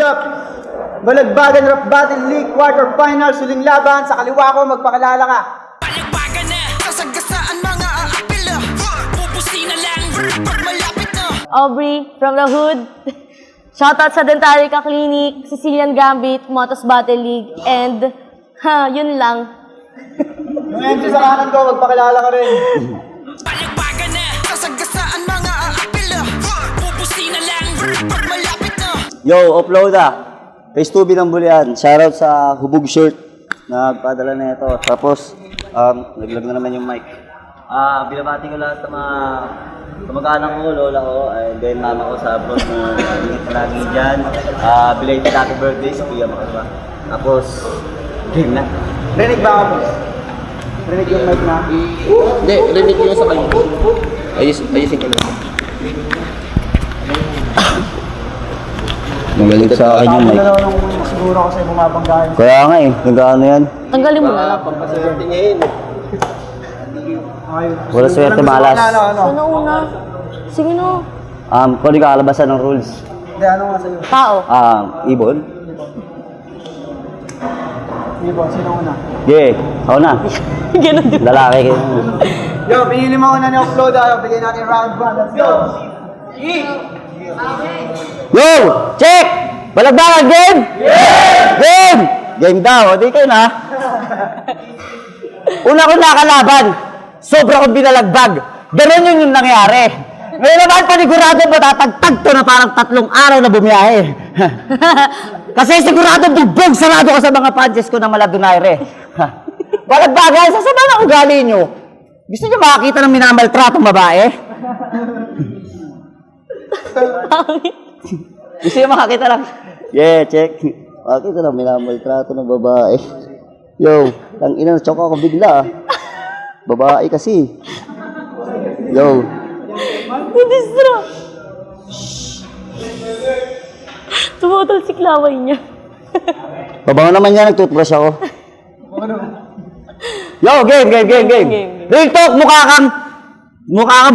up? Balagbagan Rap Battle League Quarterfinals, huling laban. Sa kaliwa ko, magpakilala ka. Balagbagan na, sasagasaan mga aapil. Pupusin na lang, pag malapit na. Aubrey from the hood. Shoutout sa Dentalica Clinic, Sicilian Gambit, Motos Battle League, and yun lang. Yung MC sa kanan ko, magpakilala ka rin. Balagbagan na, sasagasaan mga aapil. Pupusin na lang, pag malapit na. Yo, upload Phase 2B ng Bulian. Shoutout sa Hubog Shirt na nagpadala na ito. Tapos, naglag na naman yung mic. Binabati ko lahat ng mga kamag-anak ko, lola ko, and then mama ko sa abroad na ingat ka lagi dyan. Belated happy birthday sa kuya mo. Tapos, game na. Rinig ba ako, boss? Rinig yung mic na? Hindi, rinig yung sa kanya. Ayusin ko lang. Magaling sa akin yung mic. Siguro ako sa'yo bumabanggahin. Kaya nga nag-ano yan. Tanggalin mo na lang. Pampaswerte niya yun. Wala swerte, malas. Sino una? Sige no. Kung di ka kalabasan ng rules. Hindi, ano nga sa'yo? Tao. Ibon? Ibo, sino una? Yeah, ako na. Ganun din. Lalaki kayo. Yo, pinili mo una ni Upload. Bigyan natin round 1. Let's go! Yo! Check! Balagbagan, game! Yeah! Game! Game daw, di kayo na. Una ko nakalaban, sobra kong binalagbag. Ganun yung nangyari. Ngayon naman panigurado matatagtag to na parang 3 araw na bumiyahe. Kasi sigurado bugbog sarado ka sa mga punches ko na maladunaire. Balagbagan, sasama na ugali nyo. Gusto nyo makakita ng minamaltratong babae? Gusto nyo makakita lang? Yeah, check. Makakita lang minamaltrato ng babae. Yo, ang ina, choke ako bigla. Babae kasi. Yo. Budistra. Tumutol si klaway niya. Babango naman niya, nag-toothbrush ako. Yo, game. Real talk, mukha kang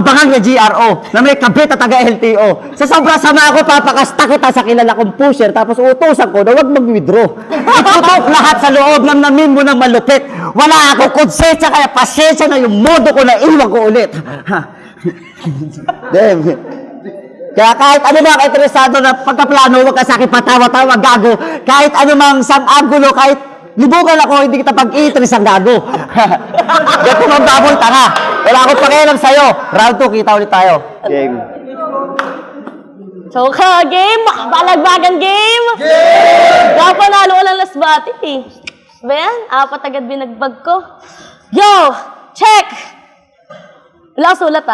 bangang na GRO na may kabit at taga-LTO. Sa sobrang sama ako, papakasta kita sa kilala kong pusher tapos utusan ko na huwag mag-withdraw. Itutok lahat sa loob ng namin mo ng malupit. Wala ako konsensya kaya pasensya na yung modo ko na iwan ko ulit. Damn. Kaya kahit ano mga interesado na pagkaplano, huwag ka sa akin patawa-tawa, gago. Kahit ano mang sang-agulo, kahit libugan ako, hindi kita pag-iitris ang gago. Gato mang babol, tanga. Wala akong pakialam sa'yo. Round 2, kita ulit tayo. Game. So game! Balagbagan game! Game! Kaya panalo ko lang last battle eh. Ba yan? 4 agad binagbag ko. Yo! Check! Wala sulat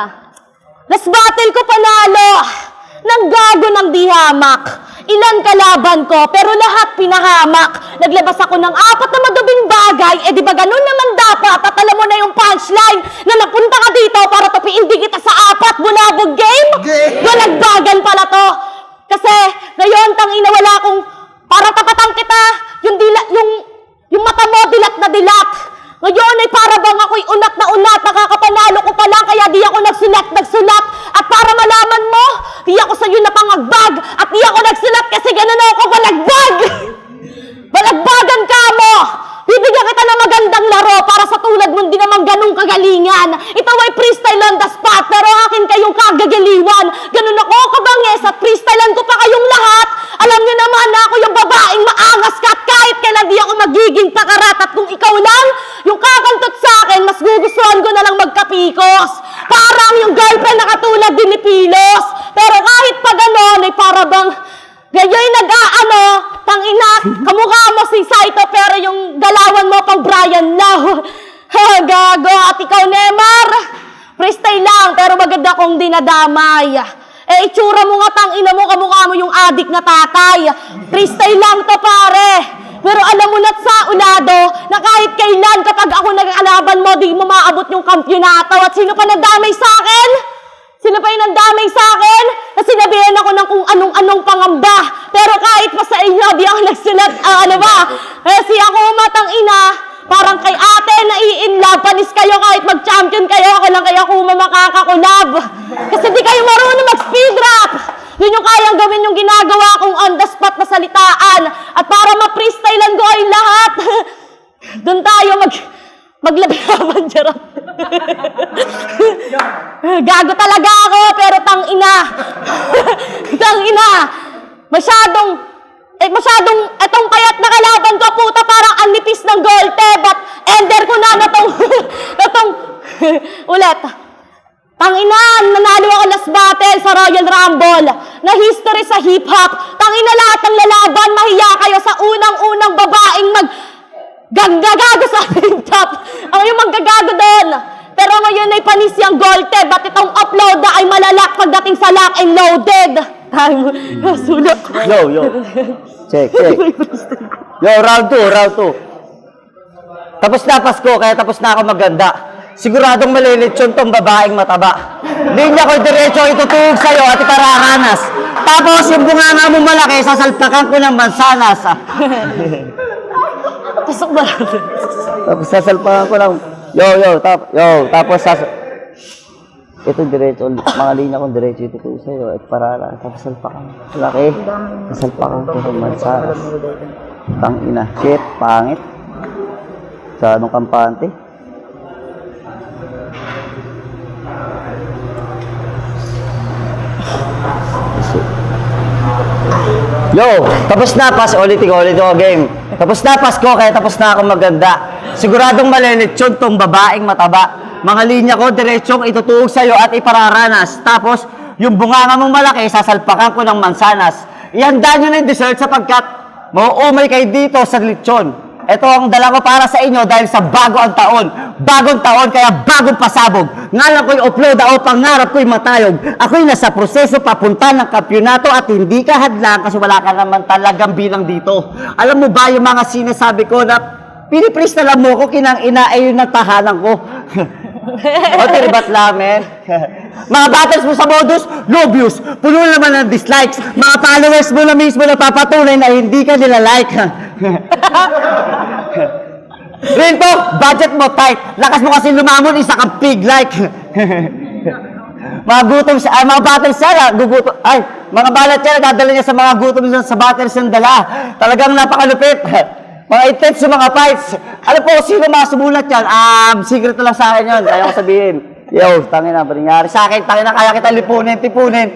Last battle ko panalo! Nang gago ng dihamak. Ilan kalaban ko, pero lahat pinahamak. Naglabas ako ng 4 na madubing bagay, di ba ganun naman dapat? At alam mo na yung punchline na napunta ka dito para tapiin di kita sa 4 bulabog game? Balagbagan pala to. Kasi ngayon tangina wala akong para tapatan kita. Yung mata mo dilat na dilat. Ngayon ay para bang ako'y unat na unat, nakakapanalo ko pa lang kaya di ako nagsulat. At para malaman mo, di ako sa'yo napangagbag at di ako nagsulat kasi ganun ako balagbag. Balagbagan ka mo! Bibigyan kita ng magandang laro para sa tulad mo hindi naman ganung kagalingan. Ito ay freestyle on the spot pero akin kayong kagagaliwan. Ganun ako kabanges at freestylean ko pa kayong lahat. Alam niyo naman na ako yung babaeng maangas ka at kahit kailan di ako magiging pakarat. At kung ikaw lang yung kakantot sa akin, mas gugustuhan ko na lang magkapikos. Parang yung girlfriend na katulad din ni Pilos. Pero kahit pa ganon ay para bang gayoy tangina, kamukha mo si Saito pero yung galawan mo pang Brian Lau. Gago, at ikaw Neymar. Freestyle lang pero maganda kong dinadamay. Itsura mo nga tangina mo, kamukha mo yung adik na tatay. Freestyle lang to pare. Pero alam mo na sa ulado na kahit kailan kapag ako nagkalaban mo, di mo maabot yung kampyonato. At sino pa nadamay sa akin? Sino pa yung nandamay sa akin? Na sinabihan ako ng kung anong-anong pangamba. Pero kahit pa sa inyo, di ako nagsulat, si ako matang ina, parang kay ate, nai-inlove, panis kayo kahit mag-champion kayo, ako lang kaya kuma makakakulab. Kasi di kayo marunong mag-speed rap. Yun yung kayang gawin yung ginagawa kong on the spot na pagsasalitaan at para ma-freestylean ko kayong lahat. Doon tayo maglaban, charot. Gago talaga ako, pero tang-ina. Tang-ina. Masyadong, etong payat na kalaban ko, puta, parang ang nipis ng golte, but ender ko na natong, ulit. Tangina, nanalo ako last battle sa Royal Rumble na history sa hip-hop. Tangina, lahat ng lalaban, mahiya kayo sa unang-unang babaeng gaggagago sa hip-hop. Ang yung maggagago doon. Pero ngayon ay panis yung golte, ba't itong upload na ay malalak pagdating sa lock and loaded? Time, sulok. Yo. Check. Yo, round 2. Tapos na Pasko, kaya tapos na ako maganda. Siguradong malilitsyon tong babaeng mataba. Linya ko diretso itutugog sa'yo at ipararanas. Tapos yung bunganga mo malaki, sasalpakan ko ng mansanas. Tusok ba? Tapos sasalpakan ko ng... Tapos ito diretso, mga linya kong diretso itutugog sa'yo at ipararanas. Tapos sasalpakan. Malaki. Sasalpakan ko ng mansanas. Tangina. Shit, pangit. Sa anong kampante? Yo, tapos na ulit ko game. Tapos na Pasko, kaya tapos na ako maganda. Siguradong malilitsyon tong babaeng mataba. Mga linya ko, diretsong itutuog sa'yo at ipararanas. Tapos, yung bunganga mong malaki, sasalpakan ko ng mansanas. Ihanda nyo na yung dessert sapagkat mauumay kayo dito sa litsyon. Ito ang dala ko para sa inyo dahil sa bago ang taon. Bagong taon, kaya bagong pasabog. Ngalan ko'y upload o pangarap ko'y matayog. Ako'y nasa proseso papunta ng kampyonato at hindi ka hadlang kasi wala ka naman talagang bilang dito. Alam mo ba yung mga sinasabi ko na piniprist na lang mo ko, kinang-ina ay yung natahanan ko. O, tiribat lamin. Mga battles mo sa modus, no views. Puno naman ng dislikes. Mga followers mo na mismo napapatunay na hindi ka nila like. Real talk, budget mo tight. Lakas mo kasi lumamon, isa kang pig-like. Mga gutom siya, mga battles siya, gugutom. Ay, mga balat siya, dadala niya sa mga gutom sa battles yung dala. Talagang napakalupit. Mga intense yung mga fights. Alam po, sino mga sumulat yan? Secret na lang sa akin yun. Kaya ko sabihin. Yo, tangina, ba nangyari sa akin? Tangina, kaya kita tipunin.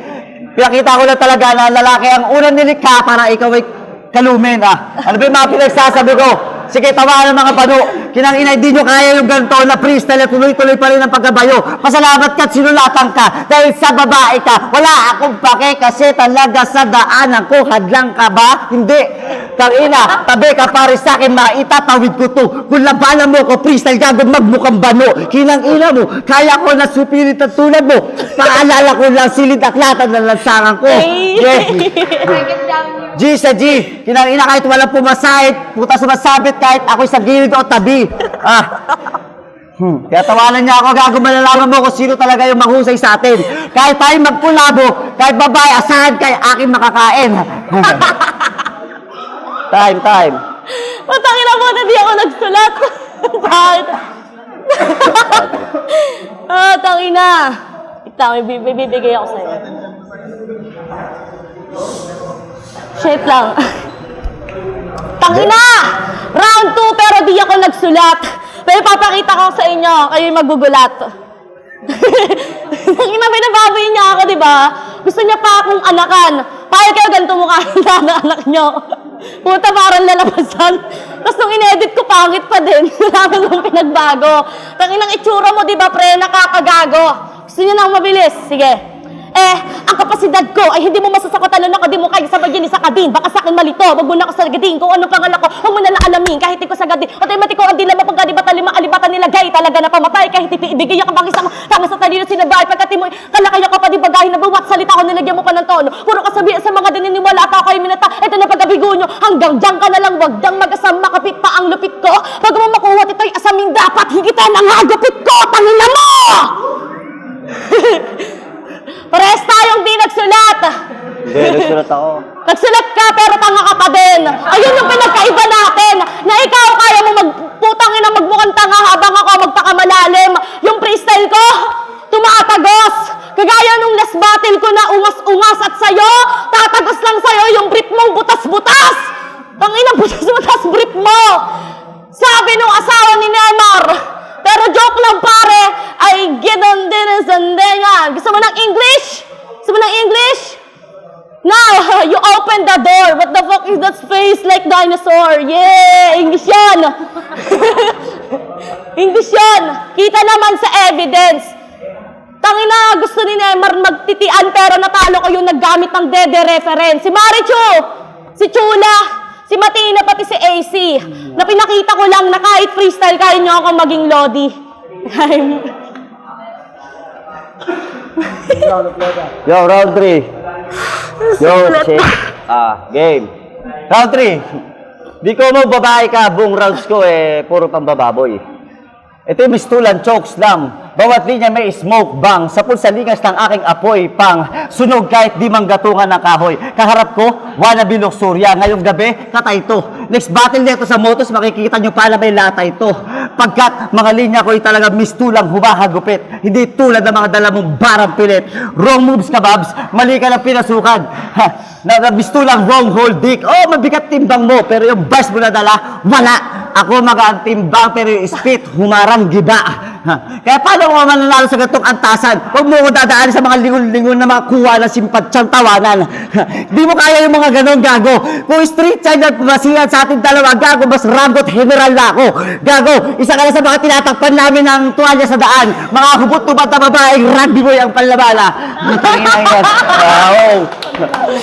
Pinakita ko lang talaga na lalaki ang unang nilikha para ikaw ay kalumin. Ano ba yung mga pinagsasabi ko? Sige, tawanan mga bano. Kinang-ina, hindi nyo kaya yung ganito na freestyle at tuloy-tuloy pa rin ang pagkabayo. Pasalamat ka at sinulatan ka dahil sa babae ka. Wala akong pake kasi talaga sa daanan ko. Hadlang ka ba? Hindi. Tangina, tabi ka pare sa akin, maitatawid ko to. Kung labanan mo ko, freestyle gago magmukhang bano. Kinang-ina mo, kaya ko na supirit at tulad mo. Paalala ko lang silid-aklatan na lansangan ko. Yeah. G sa G. Kinang-ina kahit walang pumasahit, puta sumasabit kahit ako'y sa gilid o tabi. Kaya tawanan niya ako, gago malalaman mo kung sino talaga yung mahusay sa atin. Kahit tayo magkulabo, kahit babae, asahan kay akin makakain. Time. Matangin na mo na di ako nagsulat. Bakit? Tangina. Ito, may bibigay ako sa'yo. Shit lang. Tangina! Round 2 pero di ako nagsulat. Pero papakita ko sa inyo, kayo yung magugulat. Tangina, binababoy niya ako, di ba? Gusto niya pa akong anakan. Pahal kayo ganito mukha na anak niyo. Puta, parang lalabasan. Tapos nung inedit ko, pangit pa din. Wala nung pinagbago. Tanginang itsura mo, di ba, pre? Nakakagago. Gusto niyo nang mabilis? Sige. Ang kapasidad ko ay hindi mo masasakatan na di mo kaya sabayin sa kabin. Baka sa akin malito, wag mo na ako sagadin. Kung ano pangalan ko, huwag mo na alamin. Kahit di ko sagadin. Automatic ko, ang di lamang pagkadibatan lima alibatan nilagay. Talaga na pamatay. Kahit ibigay ka bang isang tanga sa talino sinabay. Pagkati mo, kalakaya ka pa di bagahin na buwat. Salita ko, nilagyan mo pa ng tono. Puro kasabihan sa mga dininiwala at ako ay minata. Ito na pagkabigo nyo. Hanggang dyan ka na lang, wag dang mag-asam. Makapit pa ang lupit ko. Pag mo makuha ito'y asaming dapat. Higitan ang hagupit ko. Tangina mo! Pares tayong di nagsulat. Hindi, nagsulat ako. Nagsulat ka pero tanga ka pa din. Ayun yung pinagkaiba natin. Na ikaw kaya mo magputangin na magmukhang tanga habang ako magpakamalalim. Yung freestyle ko, tumatagos. Kagaya nung last battle ko na ungas-ungas at sa'yo, tatagos lang sa'yo yung brief mong butas-butas. face like dinosaur. Yeah! English yan! English yan! Kita naman sa evidence. Tangina, gusto ni Neymar magtitian pero natalo ko yung naggamit ng dede reference. Si Marichu, si Chula, si Matina, pati si AC. Na pinakita ko lang na kahit freestyle, kaya nyo akong maging Lodi. Yo, round 3. Yo, check. Game. Round 3. Di ko mo babae ka, buong rounds ko puro pambababoy. Ito yung mistulan, chokes lang. Bawat linya may smoke bang. Sa pulsalingas ng aking apoy, pang. Sunog kahit di manggatungan ng kahoy. Kaharap ko, wannabe Luxuria. Ngayong gabi, katay to. Next battle nito sa motos, makikita nyo pala may latay to. Pagkat mga linya ko ay talaga mistulang humahagupit. Hindi tulad ng mga dala mong barang pilit. Wrong moves ka, Babs. Mali ka lang pinasukan. Mistulang wrong hold dick. Oh, mabigat timbang mo. Pero yung bars mo na dala, wala. Ako magaan timbang pero yung spit, humarang giba. Kaya paano ko mananalo sa gatong antasan? Huwag mo ko dadaan sa mga lingon-lingon na mga kuha ng simpatsang tawanan. Di mo kaya yung mga ganon, gago. Kung street side at masihan sa ating dalawa, gago, mas ragot general na ako. Gago, isa ka na sa mga tinatakpan namin ng tuwalya sa daan. Mga hubot-tubad na babaeng rugby boy ang panlabala.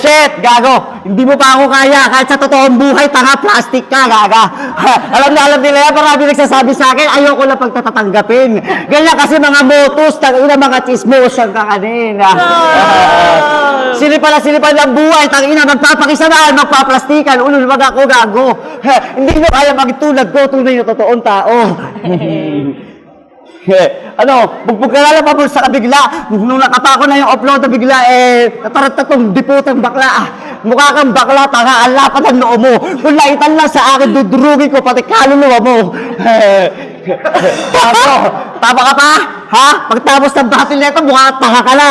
Shit, gago. Hindi mo pa ako kaya. Kahit sa totoong buhay, tanga, plastic ka, gaga. Alam nila yan, marami nagsasabi sa akin, ayoko na pagtatatanggapin. Ganyan kasi mga motos, tangina mga chismosan ka kanina. Sinipan ng buhay, tangina, magpapakisamaan, magpaplastikan, ulul, wag ako, gago. Hindi mo kaya magtulad ko, tunay na totoong tao. Bugbog ka lang pa sa kabigla. Nung nakapa ko na yung upload na bigla, natarat na tong diputang bakla. Mukha kang bakla, tanga, ang lapad ang noo mo. Kung laitan lang sa akin, dudurugin ko, pati kaluluwa mo. Tama ka pa? Ha? Pagtapos ng battle nito, mukha tanga ka na.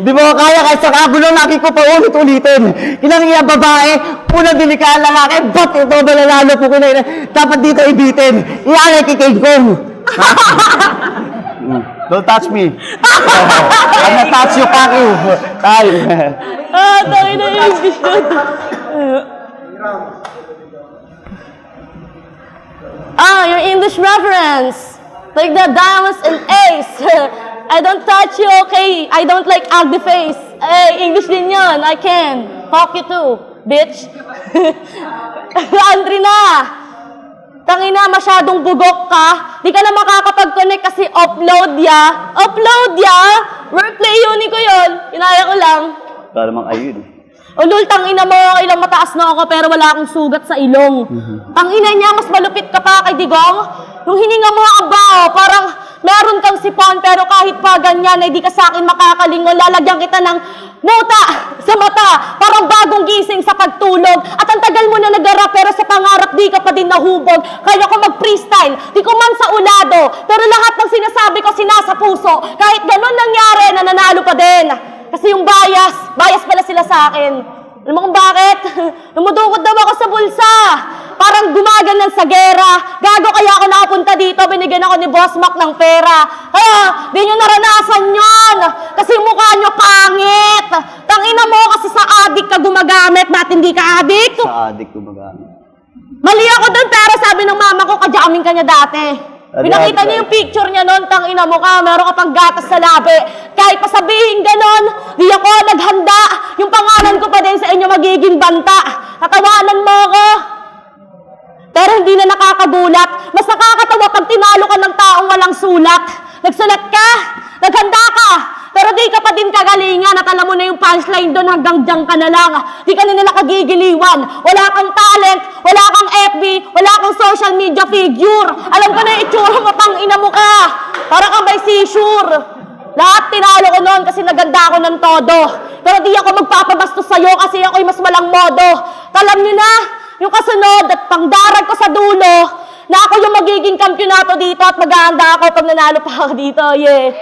Di mo kaya kahit sa kagulo, laki ko pa ulit-ulitin. Kinangiya babae, unang dilikaan lalaki, ba't ito malalalo po ko na dapat dito ibitin. Iyan ay kiking kong. Don't touch me. I'm not touch you, Paki. Time. Tayo na yung English yun. Your English reference. Like the diamonds and ace. I don't touch you, okay? I don't like ugly face. English din yun. I can. Fuck you too, bitch. Andre na. Tangina, masyadong bugok ka. Di ka na makakapag-connect kasi upload ya. Upload ya? Workplay uni ko yun. Inaya ko lang. Para namang ayun. Ulul, tangina mo, ilang mataas na ako pero wala akong sugat sa ilong. Tangina niya, mas malupit ka pa kay Digong. Yung hininga mo ang bao, parang meron kang sipon pero kahit pa ganyan ay di ka sa akin makakalingon. Lalagyan kita ng muta sa mata, parang bagong gising sa pagtulog. At ang tagal mo na nag-rap pero sa pangarap di ka pa din nahubog. Kaya ko mag-freestyle, di ko man sa ulado. Pero lahat ng sinasabi ko sinasa puso. Kahit ganun nangyari, nananalo pa din. Kasi yung bias pala sila sa akin. Alam mo kung bakit? Lumudukot daw ako sa bulsa. Parang gumaganyan sa gera. Gago kaya ako nakapunta dito. Binigyan ako ni Boss Mac ng pera. Kaya, di nyo naranasan yun. Kasi mukha nyo pangit. Tangina mo kasi sa adik ka gumagamit. Ba't hindi ka adik? Sa adik gumagamit. Mali ako dun, pero sabi ng mama ko, kajamin ka niya dati. Pinakita niya yung picture niya noon, tangina mo ka, meron ka pang gatas sa labi. Kahit pa sabihin ganon, di ako naghanda. Yung pangalan ko pa din sa inyo magiging banta. Tatawanan mo ako. Pero hindi na nakakagulat. Mas nakakatawa pag tinalo ka ng taong walang sulat. Nagsulat ka, naghanda ka, pero di ka pa din kagalingan at alam mo na yung punchline doon hanggang dyan ka na lang. Di ka na nila kagigiliwan. Wala kang talent, wala kang FB, wala kang social media figure. Alam ko na yung itsura mo, pang ina mo ka. Para kang may seizure. Lahat tinalo ko noon kasi naganda ako ng todo. Pero di ako magpapabastos sa'yo kasi ako'y mas walang modo. Alam nyo na, yung kasunod at pangdarag ko sa dulo, na ako yung magiging kampyonato dito at mag-aanda ako pag nanalo pa ako dito. Yeah.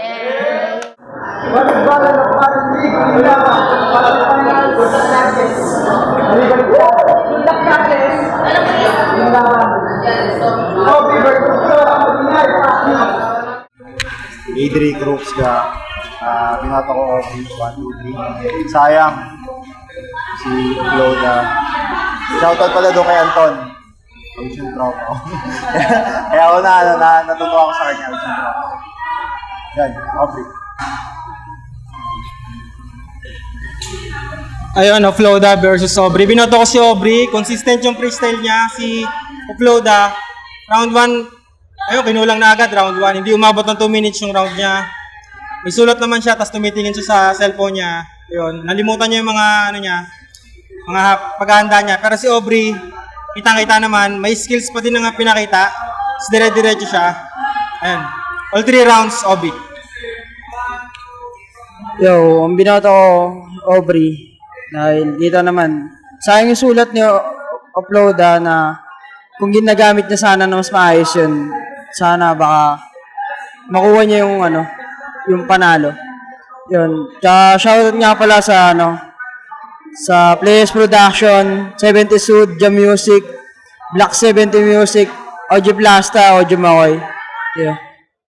Adri Crooks ka, binato ko 1, 2, 3. Sayang si Loda. Shoutout pala doon kay Anton. Ocean Tropa ko. Kaya ako natutuwa ako sa kanya. Ocean Tropa. Yan, Aubrey. Ayun, Floda versus Aubrey. Binoto ko si Aubrey. Consistent yung freestyle niya. Si Floda, round 1, ayun, kinulang na agad, round 1. Hindi umabot ng 2 minutes yung round niya. May sulat naman siya, tapos tumitingin siya sa cellphone niya. Ayun, nalimutan niya yung mga, mga paghahanda niya. Pero si Aubrey, kitang-kita naman, may skills pa din na pinakita. Tapos dire-diretso siya. Ayun, all 3 rounds, Aubrey. Yo, ang binoto ko, Aubrey. Dahil dito naman, sayang yung sulat niyo, uploada na kung ginagamit niya sana na mas maayos yun, sana baka makuha niya yung yung panalo. Yun. Tsaka shoutout nga pala sa sa Players Production, 70 Sud, Jam Music, Black 70 Music, Audio Plasta, Audio Makoy. Yeah.